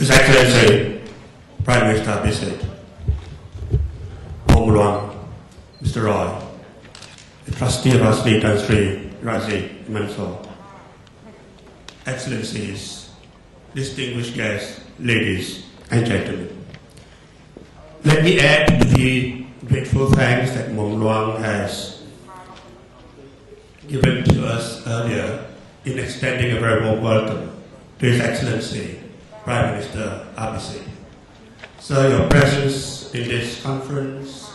His Excellency Prime Minister Visit, Hong Luang, Mr. Roy, the Trustee of Asli Tan Sri Razi Manso, Excellencies, distinguished guests, ladies and gentlemen. Let me add the grateful thanks that Hong Luang has given to us earlier in extending a very warm welcome to His Excellency Prime Minister Abhisit. So your presence in this conference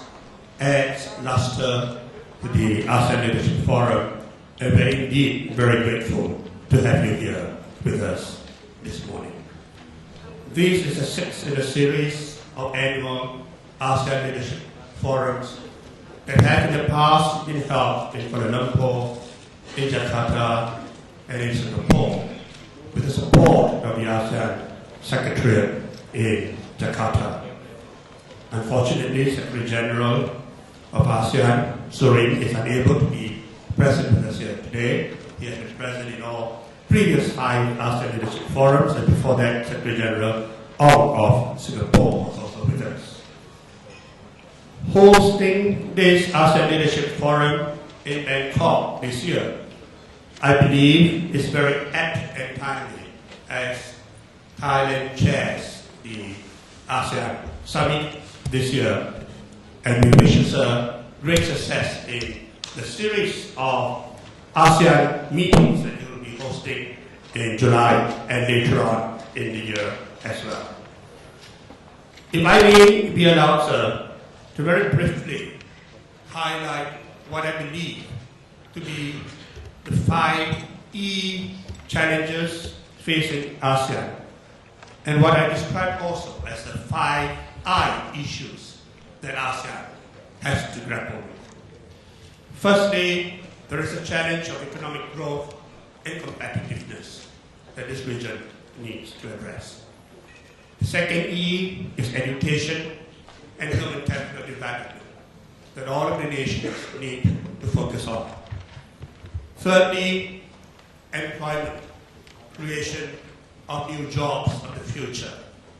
adds luster to the ASEAN Leadership Forum, and we're indeed very grateful to have you here with us this morning. This is the sixth in a series of annual ASEAN Leadership Forums that have in the past been held in Kuala Lumpur, in Jakarta, and in Singapore, with the support of the ASEAN Secretariat in Jakarta. Unfortunately, Secretary General of ASEAN, Surin, is unable to be present with us here today. He has been present in all previous 5 ASEAN Leadership Forums, and before that, Secretary General of Singapore was also with us. Hosting this ASEAN Leadership Forum in Bangkok this year, I believe, is very apt and timely as Thailand chairs the ASEAN Summit this year, and we wish us a great success in the series of ASEAN meetings that you will be hosting in July and later on in the year as well. If I may be allowed, sir, to very briefly highlight what I believe to be the 5 E challenges facing ASEAN, and what I describe also as the 5 I issues that ASEAN has to grapple with. Firstly, there is a challenge of economic growth and competitiveness that this region needs to address. The second E is education and human capital development that all of the nations need to focus on. Thirdly, employment, creation of new jobs of the future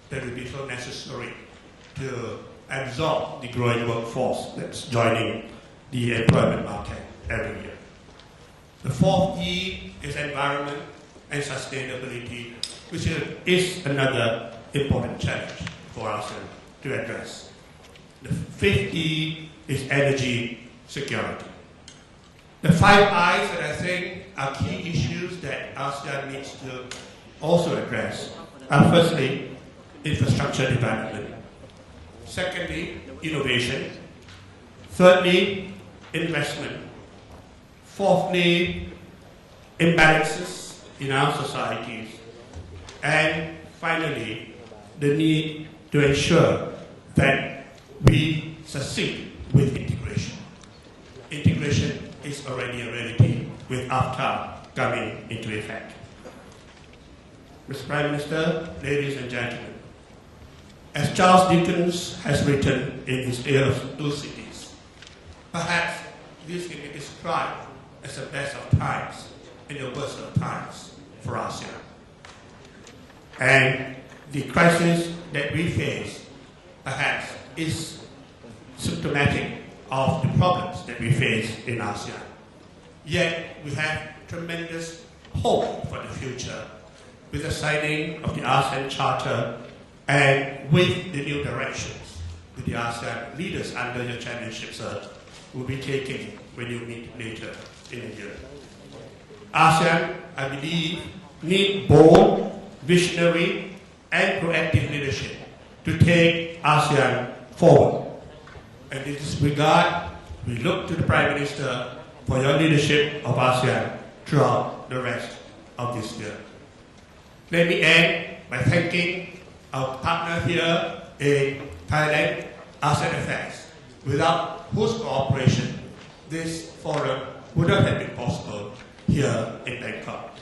that will be so necessary to absorb the growing workforce that's joining the employment market every year. The fourth E is environment and sustainability, which is another important challenge for us to address. The fifth E is energy security. The 5 I's that I think are key issues that ASEAN needs to also address are firstly, infrastructure development. Secondly, innovation. Thirdly, investment. Fourthly, imbalances in our societies. And finally, the need to ensure that we succeed with integration. Integration is already a reality with AFTA coming into effect. Mr. Prime Minister, ladies and gentlemen, as Charles Dickens has written in his Tale of Two Cities, perhaps this can be described as the best of times and the worst of times for ASEAN. And the crisis that we face perhaps is symptomatic of the problems that we face in ASEAN. Yet we have tremendous hope for the future with the signing of the ASEAN Charter and with the new directions with the ASEAN leaders under your chairmanship, sir, will be taking when you meet later in the year. ASEAN, I believe, need bold, visionary, and proactive leadership to take ASEAN forward. And in this regard, we look to the Prime Minister for your leadership of ASEAN throughout the rest of this year. Let me end by thanking our partner here in Thailand, AseanAffairs, without whose cooperation this forum would not have been possible here in Bangkok.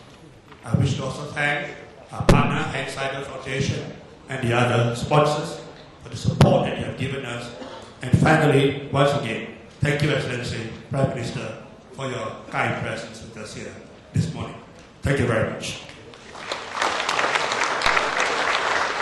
I wish to also thank our partner, Hand Cider Foundation, and the other sponsors for the support that you have given us. And finally, once again, thank you, Excellency, Prime Minister, for your kind presence with us here this morning. Thank you very much.